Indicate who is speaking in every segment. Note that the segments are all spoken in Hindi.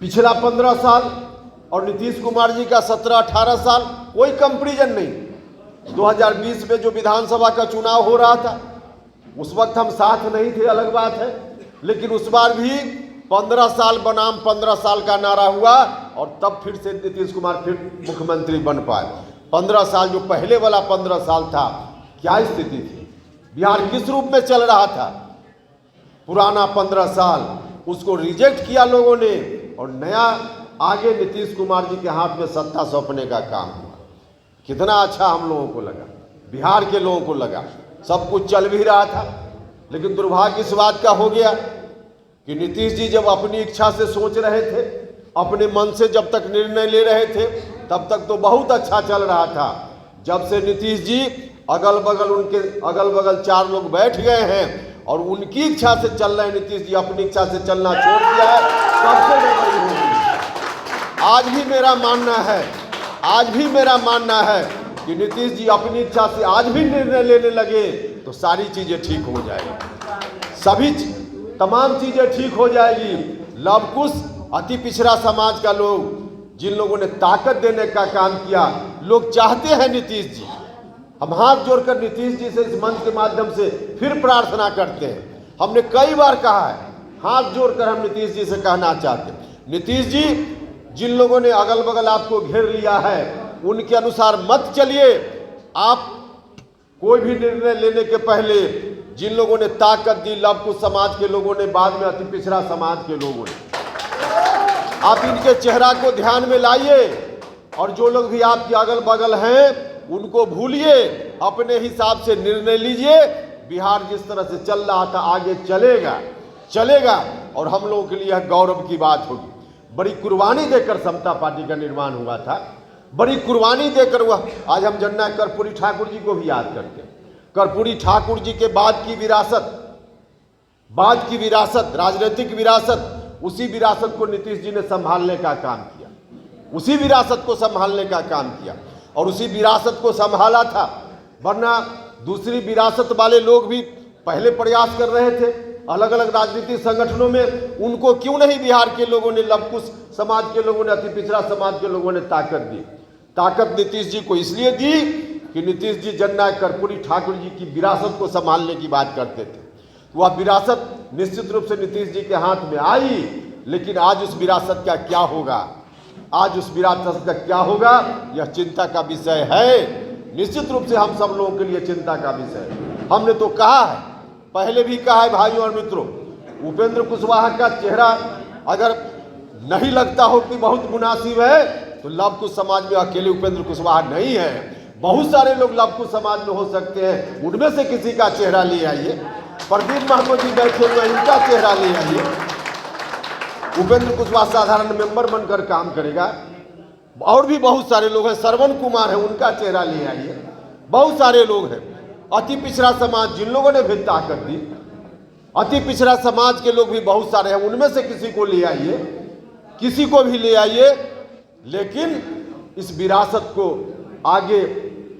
Speaker 1: पिछला 15 साल और नीतीश कुमार जी का 17-18 साल कोई कंपैरिजन नहीं। 2020 में जो विधानसभा का चुनाव हो रहा था उस वक्त हम साथ नहीं थे, अलग बात है, लेकिन उस बार भी 15 साल बनाम 15 साल का नारा हुआ और तब फिर से नीतीश कुमार फिर मुख्यमंत्री बन पाए। 15 साल जो पहले वाला 15 साल था, क्या स्थिति थी, बिहार किस रूप में चल रहा था। पुराना 15 साल उसको रिजेक्ट किया लोगों ने और नया आगे नीतीश कुमार जी के हाथ में सत्ता सौंपने का काम हुआ। कितना अच्छा हम लोगों को लगा, बिहार के लोगों को लगा, सब कुछ चल भी रहा था। लेकिन दुर्भाग्य इस बात का हो गया कि नीतीश जी जब अपनी इच्छा से सोच रहे थे, अपने मन से जब तक निर्णय ले रहे थे, तब तक तो बहुत अच्छा चल रहा था। जब से नीतीश जी अगल बगल 4 लोग बैठ गए हैं और उनकी इच्छा से चल रहे हैं, नीतीश जी अपनी इच्छा से चलना छोड़ दिया है, सबसे गड़बड़ी होगी। आज भी मेरा मानना है कि नीतीश जी अपनी इच्छा से आज भी निर्णय लेने लगे तो सारी चीजें ठीक हो जाएगी, तमाम चीजें ठीक हो जाएगी। लव कुश अति पिछड़ा समाज का लोग, जिन लोगों ने ताकत देने का काम किया, लोग चाहते हैं नीतीश जी। हम हाथ जोड़कर नीतीश जी से इस मंच के माध्यम से फिर प्रार्थना करते हैं। हमने कई बार कहा है, हाथ जोड़कर हम नीतीश जी से कहना चाहते हैं, नीतीश जी जिन लोगों ने अगल बगल आपको घेर लिया है उनके अनुसार मत चलिए। आप कोई भी निर्णय लेने के पहले जिन लोगों ने ताकत दी, लव कुश समाज के लोगों ने, बाद में अति पिछड़ा समाज के लोगों ने, आप इनके चेहरा को ध्यान में लाइए और जो लोग भी आपके अगल बगल हैं उनको भूलिए, अपने हिसाब से निर्णय लीजिए। बिहार जिस तरह से चल रहा था आगे चलेगा और हम लोगों के लिए यह गौरव की बात होगी। बड़ी कुर्बानी देकर समता पार्टी का निर्माण हुआ था, बड़ी कुर्बानी देकर हुआ। आज हम जननायक कर्पूरी ठाकुर जी को भी याद करते हैं। कर्पूरी ठाकुर जी के बाद की विरासत, राजनीतिक विरासत, उसी विरासत को नीतीश जी ने संभालने का काम किया, उसी विरासत को संभालने का काम किया और उसी विरासत को संभाला था। वरना दूसरी विरासत वाले लोग भी पहले प्रयास कर रहे थे अलग अलग राजनीतिक संगठनों में, उनको क्यों नहीं बिहार के लोगों ने, लव कुश समाज के लोगों ने, अति पिछड़ा समाज के लोगों ने ताकत दी। ताकत नीतीश जी को इसलिए दी कि नीतीश जी जननायक कर्पूरी ठाकुर जी की विरासत को संभालने की बात करते थे। वह विरासत निश्चित रूप से नीतीश जी के हाथ में आई, लेकिन आज उस विरासत का क्या होगा, यह चिंता का विषय है। निश्चित रूप से हम सब लोगों के लिए चिंता का विषय है। हमने तो कहा है, पहले भी कहा है भाइयों और मित्रों, उपेंद्र कुशवाहा का चेहरा अगर नहीं लगता हो कि बहुत मुनासिब है तो लव कुश समाज में अकेले उपेंद्र कुशवाहा नहीं है, बहुत सारे लोग लव कुश समाज में हो सकते हैं, उनमें से किसी का चेहरा ले आइए। प्रदीप महमूद जी बैठे हुए, इनका चेहरा ले आइए। उपेंद्र कुशवाहा साधारण मेंबर बनकर काम करेगा। और भी बहुत सारे लोग हैं, श्रवण कुमार है, उनका चेहरा ले आइए। बहुत सारे लोग हैं, अति पिछड़ा समाज जिन लोगों ने भी ताकत दी, अति पिछड़ा समाज के लोग भी बहुत सारे हैं, उनमें से किसी को ले आइए, किसी को भी ले आइए। लेकिन इस विरासत को आगे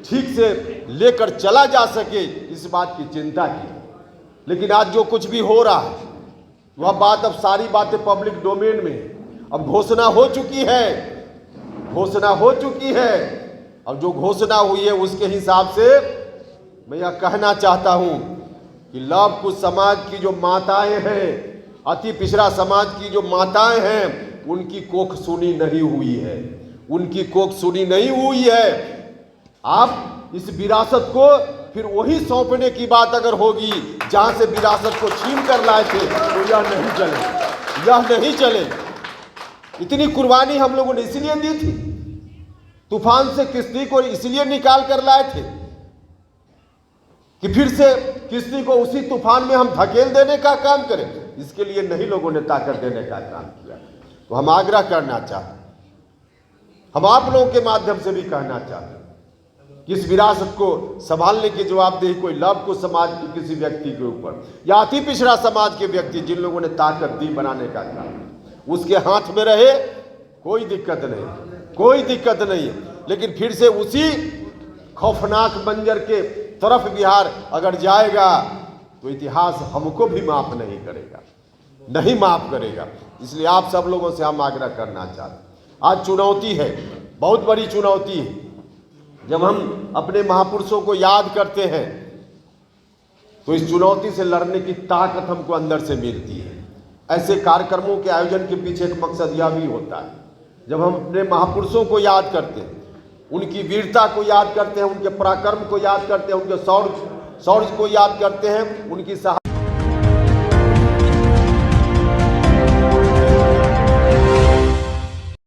Speaker 1: ठीक से लेकर चला जा सके, इस बात की चिंता की। लेकिन आज जो कुछ भी हो रहा है वह बात, अब सारी बातें पब्लिक डोमेन में, अब घोषणा हो चुकी है और जो घोषणा हुई है उसके हिसाब से मैं यह कहना चाहता हूं कि लव कुश समाज की जो माताएं हैं, अति पिछड़ा समाज की जो माताएं हैं, उनकी कोख सुनी नहीं हुई है। आप इस विरासत को फिर वही सौंपने की बात अगर होगी जहां से विरासत को छीन कर लाए थे, तो यह नहीं चले। इतनी कुर्बानी हम लोगों ने इसलिए दी थी, तूफान से किश्ती को इसलिए निकाल कर लाए थे कि फिर से किश्ती को उसी तूफान में हम धकेल देने का काम करें। इसके लिए नहीं लोगों ने ताकत देने का काम किया। तो हम आग्रह करना चाहते हैं, हम आप लोगों के माध्यम से भी कहना चाहते हैं कि इस विरासत को संभालने की जवाबदेही कोई लव कुश समाज के किसी व्यक्ति के ऊपर या अति पिछड़ा समाज के व्यक्ति जिन लोगों ने ताकत दी बनाने का काम, उसके हाथ में रहे, कोई दिक्कत नहीं। लेकिन फिर से उसी खौफनाक मंजर के तरफ बिहार अगर जाएगा तो इतिहास हमको भी माफ नहीं करेगा। इसलिए आप सब लोगों से हम आग्रह करना चाहते हैं, आज चुनौती है, बहुत बड़ी चुनौती है। जब हम अपने महापुरुषों को याद करते हैं तो इस चुनौती से लड़ने की ताकत हमको अंदर से मिलती है। ऐसे कार्यक्रमों के आयोजन के पीछे एक मकसद यह भी होता है, जब हम अपने महापुरुषों को याद करते हैं, उनकी वीरता को याद करते हैं, उनके पराक्रम को याद करते हैं, उनके शौर्य को याद करते हैं, उनकी